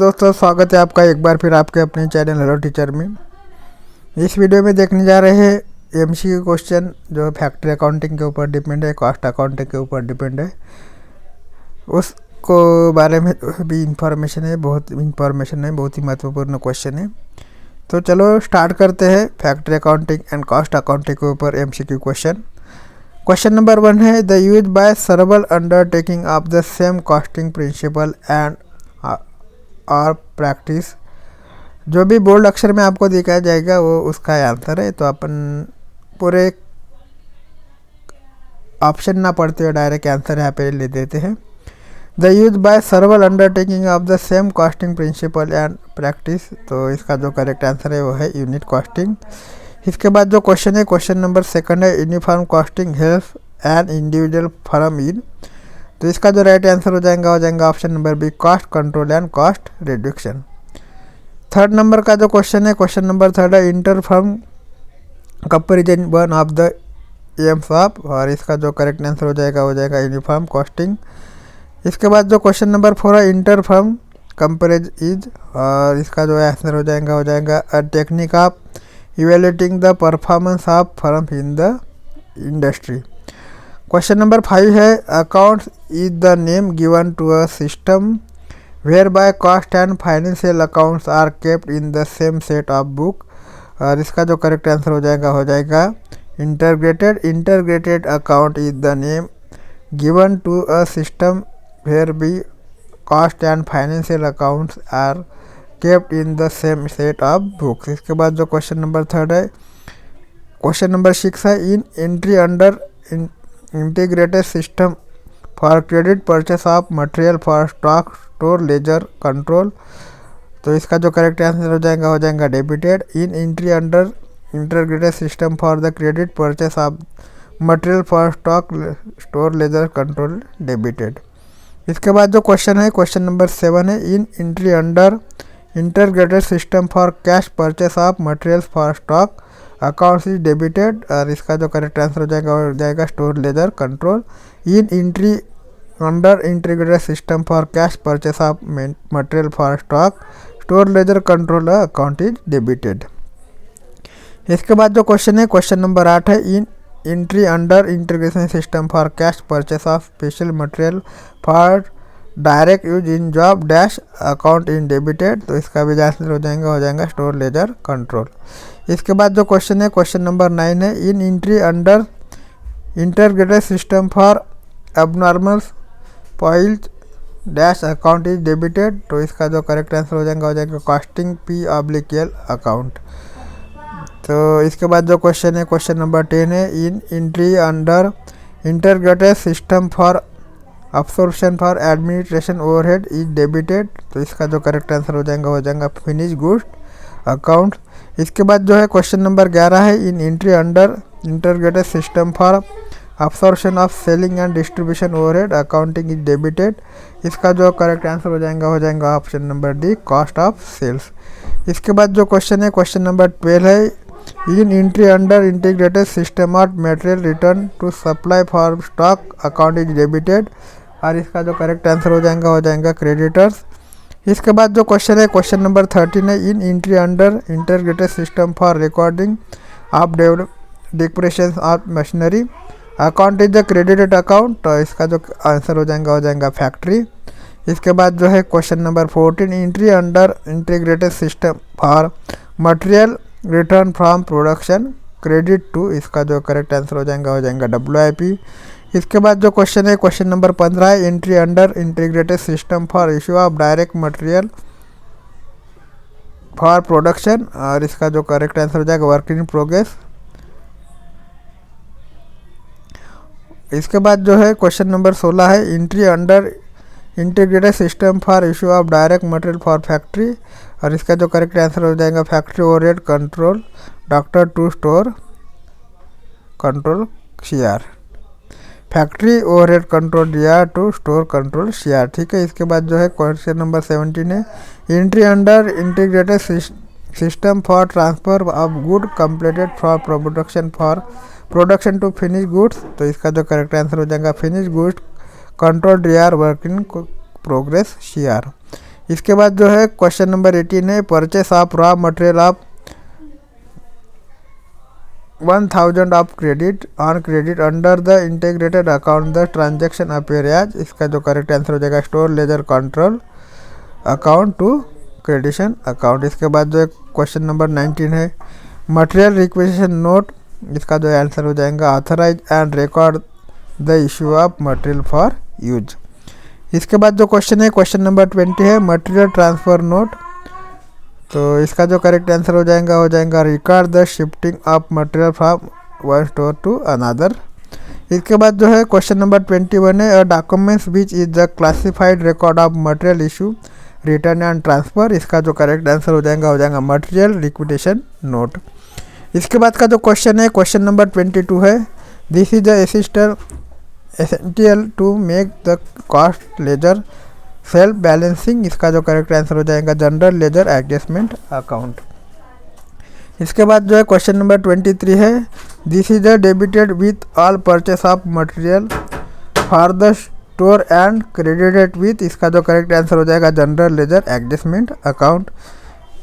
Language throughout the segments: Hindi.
दोस्तों, स्वागत है आपका एक बार फिर आपके अपने चैनल हेलो टीचर में। इस वीडियो में देखने जा रहे हैं एमसीक्यू क्वेश्चन जो फैक्ट्री अकाउंटिंग के ऊपर डिपेंड है, कॉस्ट अकाउंटिंग के ऊपर डिपेंड है, उसको बारे में भी इंफॉर्मेशन है, बहुत ही महत्वपूर्ण क्वेश्चन है। तो चलो स्टार्ट करते हैं factory accounting and cost accounting के ऊपर एमसीक्यू क्वेश्चन। क्वेश्चन नंबर 1 है the use by several undertaking of the same costing principle and और प्रैक्टिस। जो भी बोल्ड अक्षर में आपको दिखाया जाएगा वो उसका आंसर है। तो अपन पूरे ऑप्शन ना पढ़ते हुए डायरेक्ट आंसर यहाँ पे ले देते हैं। The use by several undertaking of the same costing principle and practice, तो इसका जो करेक्ट आंसर है वो है यूनिट कॉस्टिंग। इसके बाद जो क्वेश्चन है, क्वेश्चन नंबर 2 है uniform costing help and individual firm in, तो इसका जो राइट आंसर हो जाएगा option number B cost control and cost reduction. Third number का जो क्वेश्चन है, क्वेश्चन नंबर 3 है inter firm comparison one of the aims of, और इसका जो करेक्ट आंसर हो जाएगा यूनिफॉर्म कॉस्टिंग। इसके बाद जो क्वेश्चन नंबर 4 है इंटर फर्म कंपेरिज इज, और इसका जो आंसर हो जाएगा a technique of evaluating the performance of firm in the industry. Question number 5 है accounts is the name given to a system where by cost and financial accounts are kept in the same set of book, और इसका जो करेक्ट आंसर हो जाएगा integrated account is the name given to a system where be cost and financial accounts are kept in the same set of books. इसके बाद जो क्वेश्चन नंबर 3 है, क्वेश्चन नंबर 6 है in entry under integrated system for credit purchase of material for stock store ledger control, तो इसका जो करेक्ट आंसर हो जाएगा debited in entry under integrated system for the credit purchase of material for stock store ledger control debited. इसके बाद जो क्वेश्चन है, क्वेश्चन नंबर 7 है in entry under integrated system for cash purchase of materials for stock accounts is debited, और इसका जो करेक्ट आंसर हो जाएगा store ledger control in entry under integrated system for cash purchase of material for stock store ledger control account is debited. इसके बाद जो क्वेश्चन है, क्वेश्चन नंबर 8 है in entry under integration system for cash purchase of special material for direct use in job dash account in debited, तो इसका भी आंसर हो जाएगा स्टोर लेजर कंट्रोल। इसके बाद जो क्वेश्चन है, क्वेश्चन नंबर 9 है in entry under integrated system for abnormal spoiled dash account is debited, तो इसका जो करेक्ट आंसर हो जाएगा कॉस्टिंग P/L अकाउंट। तो इसके बाद जो क्वेश्चन है, क्वेश्चन नंबर 10 है in entry under integrated system for absorption for administration overhead is debited, तो इसका जो करेक्ट आंसर हो जाएगा फिनिश गुड्स अकाउंट। इसके बाद जो है क्वेश्चन नंबर 11 है in entry under integrated system for absorption of selling and distribution overhead accounting is debited, इसका जो करेक्ट आंसर हो जाएगा option number D cost of sales. इसके बाद जो क्वेश्चन है, क्वेश्चन नंबर 12 है in entry under integrated system of material return to supply for stock account is debited, और इसका जो करेक्ट आंसर हो जाएगा क्रेडिटर्स। इसके बाद जो क्वेश्चन है, क्वेश्चन नंबर 13 है in entry under integrated system for recording of depression of machinery account is the credited account, तो इसका जो आंसर हो जाएगा फैक्ट्री। इसके बाद जो है question number 14 entry under integrated system for material return from production credit to, इसका जो करेक्ट आंसर हो जाएगा WIP। इसके बाद जो क्वेश्चन है, क्वेश्चन नंबर 15 है entry under integrated system for issue of direct material for production, और इसका जो करेक्ट आंसर हो जाएगा वर्क इन प्रोग्रेस। इसके बाद जो है क्वेश्चन नंबर 16 है entry under integrated system for issue of direct material for factory, और इसका जो करेक्ट आंसर हो जाएगा factory overhead control doctor to store control CR, factory overhead control DR to store control CR, ठीक है। इसके बाद जो है क्वेश्चन नंबर 17 है entry under integrated system for transfer of good completed for production to finish goods, तो इसका जो करेक्ट आंसर हो जाएगा finish goods control DR work in progress CR। इसके बाद जो है क्वेश्चन नंबर 18 है, purchase of raw material of 1000 of credit on credit under the integrated account the transaction appear as. इसका जो करेक्ट आंसर हो जाएगा store ledger control account to क्रेडिशन account. इसके बाद जो क्वेश्चन नंबर 19 है, मटेरियल रिक्वेजिशन नोट। इसका जो आंसर हो जाएगा authorise and record the issue of material for use. इसके बाद जो क्वेश्चन है क्वेश्चन नंबर 20 है, मटेरियल ट्रांसफ़र नोट। तो इसका जो करेक्ट आंसर हो जाएगा record the shifting of material from one store to another. इसके बाद जो है क्वेश्चन नंबर 21 है, documents which is the classified record of material issue return and transfer. इसका जो करेक्ट आंसर हो जाएगा मटेरियल रिक्विटेशन नोट। इसके बाद का जो क्वेश्चन है क्वेश्चन नंबर 22 है, this is the essential to make the cost ledger self balancing. इसका जो करेक्ट आंसर हो जाएगा जनरल लेजर एडजस्टमेंट अकाउंट। इसके बाद जो है क्वेश्चन नंबर 23 है, this is the debited with all purchase of material for the store and credited with. इसका जो करेक्ट आंसर हो जाएगा जनरल लेजर एडजस्टमेंट अकाउंट।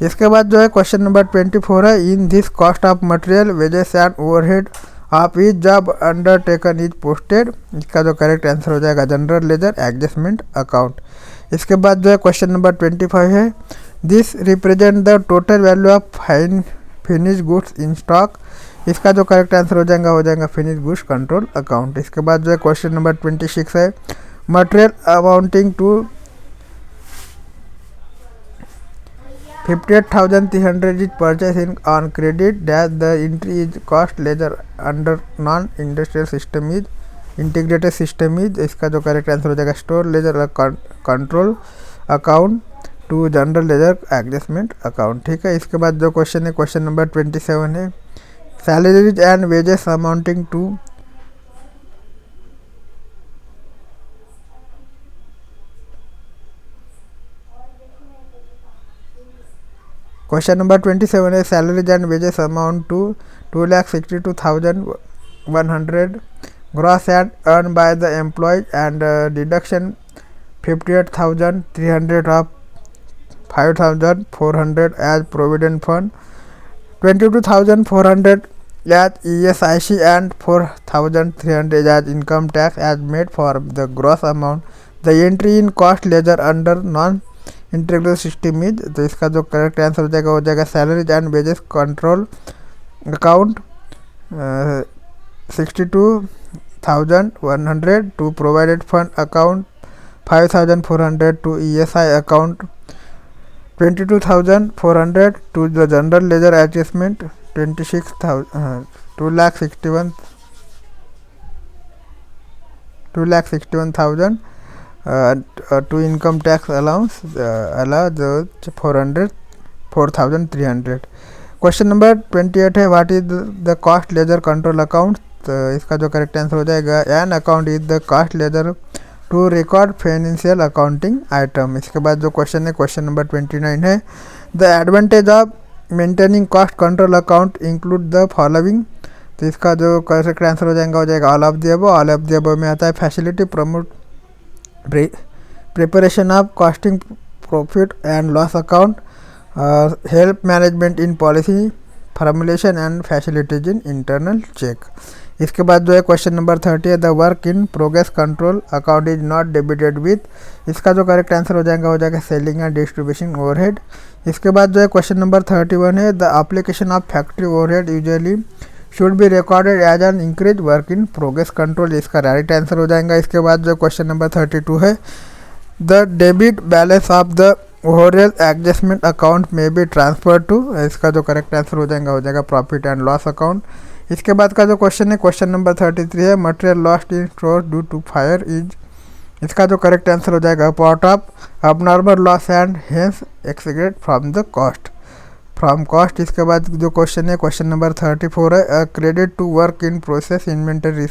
इसके बाद जो है क्वेश्चन नंबर 24 है, in this cost of material wages and overhead of each job undertaken is posted. इसका जो करेक्ट आंसर हो जाएगा जनरल लेजर एडजस्टमेंट अकाउंट। इसके बाद जो है क्वेश्चन नंबर 25 है, this represent the total value of finish goods in stock. इसका जो करेक्ट आंसर हो जाएगा फिनिश गुड्स कंट्रोल अकाउंट। इसके बाद जो है क्वेश्चन नंबर 26 है, material amounting to 58,300 is purchased on credit dash the entry is cost ledger under non industrial system is integrated system is। इसका जो करेक्ट आंसर हो जाएगा store ledger control account to general ledger adjustment account. ठीक है। इसके बाद जो क्वेश्चन है क्वेश्चन नंबर 27 है, salaries and wages amounting to question number 27 है, salaries and wages amount to 2,62,100 gross and earn by the employ and deduction 58,300 of 5,400 as provident fund, 22,400 as ESIC and 4,300 as income tax as made for the gross amount. The entry in cost ledger under non integrated system is. तो इसका जो करेक्ट आंसर हो जाएगा salaries and wages control account 62,100 to provided fund account 5,400 to ESI account 22,400 to the general ledger adjustment 2,61,000 to income tax allowance allow the 4,300। Question number 28 है, what is the cost ledger control account. तो इसका जो करेक्ट आंसर हो जाएगा an account is the cost ledger to record financial accounting item. इसके बाद जो क्वेश्चन है क्वेश्चन नंबर 29 है, the advantage of maintaining cost control account include the following. तो इसका जो करेक्ट आंसर हो जाएगा all of the above. All of the above में आता है facility promote preparation of costing profit and loss account, help management in policy formulation and facilities in internal check। इसके बाद जो है क्वेश्चन नंबर 30 है, the work in progress control account is not debited with. इसका जो करेक्ट आंसर हो जाएगा सेलिंग एंड डिस्ट्रीब्यूशन ओवरहेड। इसके बाद जो है क्वेश्चन नंबर 31 है, the application of factory overhead usually should be recorded as an increase work in progress control. इसका राइट आंसर हो जाएगा। इसके बाद जो क्वेश्चन नंबर 32 है, the debit balance of the overhead adjustment account may be transferred to. इसका जो करेक्ट आंसर हो जाएगा प्रॉफिट एंड लॉस अकाउंट। इसके बाद का जो क्वेश्चन है क्वेश्चन नंबर 33 है, material lost in store due to fire is. इसका जो करेक्ट आंसर हो जाएगा part of abnormal loss and hence excrete from the cost from cost. इसके बाद जो क्वेश्चन है क्वेश्चन नंबर 34 है, credit to work in process inventory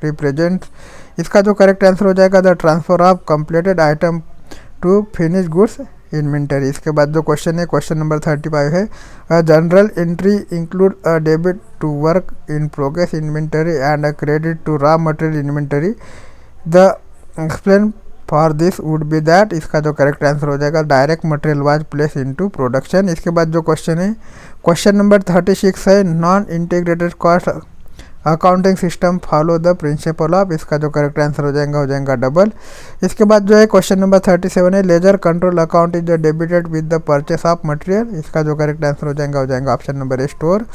represent. इसका जो करेक्ट आंसर हो जाएगा the transfer of completed item to finish goods inventory. इसके बाद जो क्वेश्चन है क्वेश्चन नंबर 35 है, general entry include a debit to work in progress inventory and a credit to raw material inventory. The explain for this would be that, इसका जो करेक्ट आंसर हो जाएगा direct material was place into production. इसके बाद जो क्वेश्चन है क्वेश्चन नंबर 36 है non integrated cost accounting system follow the principle of, इसका जो करेक्ट आंसर हो जाएगा डबल। इसके बाद जो है क्वेश्चन नंबर 37 है laser control account is debited with the purchase of material, इसका जो करेक्ट आंसर हो जाएगा ऑप्शन नंबर ए स्टोर।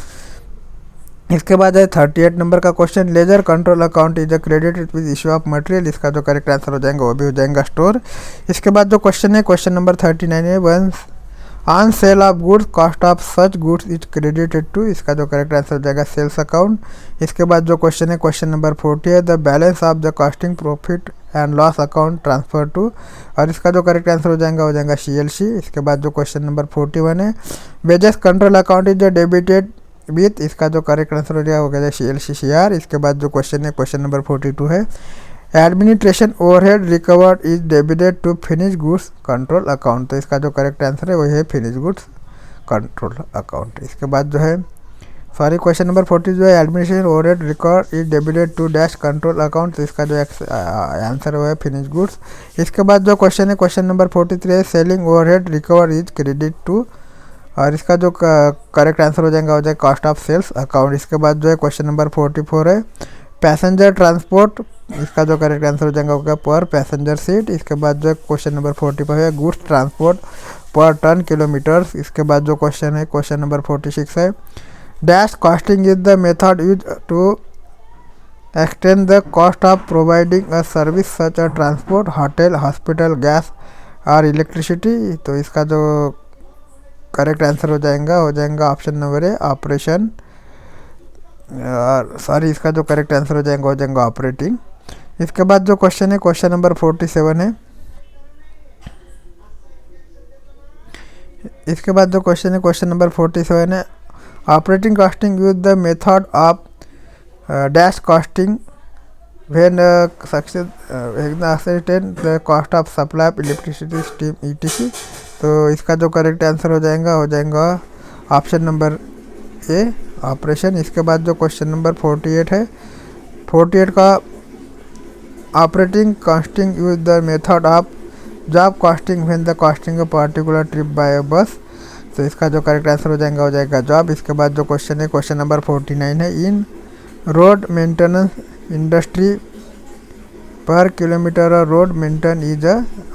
इसके बाद है 38 नंबर का question laser control account is credited with issue of material, इसका जो करेक्ट आंसर हो जाएगा वो भी हो जाएगा स्टोर। इसके बाद जो क्वेश्चन है क्वेश्चन नंबर 39 है once on sale of goods cost of such goods is credited to, इसका जो करेक्ट आंसर हो जाएगा सेल्स अकाउंट। इसके बाद जो क्वेश्चन है क्वेश्चन नंबर 40 है the balance of the costing profit and loss account transfer to, और इसका जो करेक्ट आंसर हो जाएगा CLC। इसके बाद जो क्वेश्चन नंबर 41 है wages control account is debited with, इसका जो करेक्ट आंसर हो जाएगा CLC CR। इसके बाद जो क्वेश्चन है क्वेश्चन नंबर 42 है administration overhead recovered is debited to finish goods control account, तो इसका जो करेक्ट आंसर है वही है फिनिश गुड्स कंट्रोल अकाउंट। इसके बाद जो है क्वेश्चन नंबर 40 जो है administration overhead record is debited to dash control account, तो इसका जो आंसर है फिनिश गुड्स। इसके बाद जो क्वेश्चन है क्वेश्चन नंबर 43 है selling overhead recovered is credit to, और इसका जो करेक्ट आंसर हो जाएगा कॉस्ट ऑफ सेल्स अकाउंट। इसके बाद जो है क्वेश्चन नंबर 44 है पैसेंजर ट्रांसपोर्ट, इसका जो करेक्ट आंसर हो जाएगा पर पैसेंजर सीट। इसके बाद जो क्वेश्चन नंबर 45 है goods transport per ton kilometers. इसके बाद जो क्वेश्चन है क्वेश्चन नंबर 46 है dash costing is the method use to extend the cost of providing a service such a transport hotel hospital gas और इलेक्ट्रिसिटी, तो इसका जो करेक्ट आंसर हो जाएगा ऑप्शन नंबर है ऑपरेशन, सॉरी इसका जो करेक्ट आंसर हो जाएगा ऑपरेटिंग। इसके बाद जो क्वेश्चन है क्वेश्चन नंबर 47 है, इसके बाद जो क्वेश्चन है क्वेश्चन नंबर 47 है operating costing use the method of dash costing when success the cost of supply of electricity steam ETC, तो इसका जो करेक्ट आंसर हो जाएगा ऑप्शन नंबर ए ऑपरेशन। इसके बाद जो क्वेश्चन नंबर 48 है 48 का operating costing use the method of job costing when the costing a particular trip by bus, तो इसका जो करेक्ट आंसर हो जाएगा जॉब। इसके बाद जो क्वेश्चन है क्वेश्चन नंबर 49 है इन रोड मेंटेनेंस इंडस्ट्री पर किलोमीटर रोड मेंटेन इज,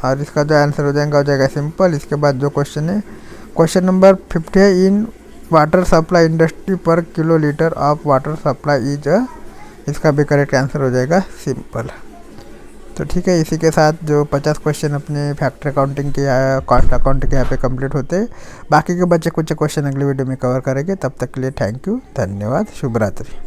और इसका जो आंसर हो जाएगा सिंपल। इसके बाद जो क्वेश्चन है क्वेश्चन नंबर 50 है इन वाटर सप्लाई इंडस्ट्री पर kilo litre of water supply is, इसका भी करेक्ट आंसर हो जाएगा सिंपल। तो ठीक है, इसी के साथ जो 50 क्वेश्चन अपने फैक्टर अकाउंटिंग के कॉस्ट अकाउंटिंग के यहाँ पे कंप्लीट होते हैं। बाकी के बच्चे कुछ क्वेश्चन अगले वीडियो में कवर करेंगे। तब तक के लिए थैंक यू, धन्यवाद, शुभ रात्रि।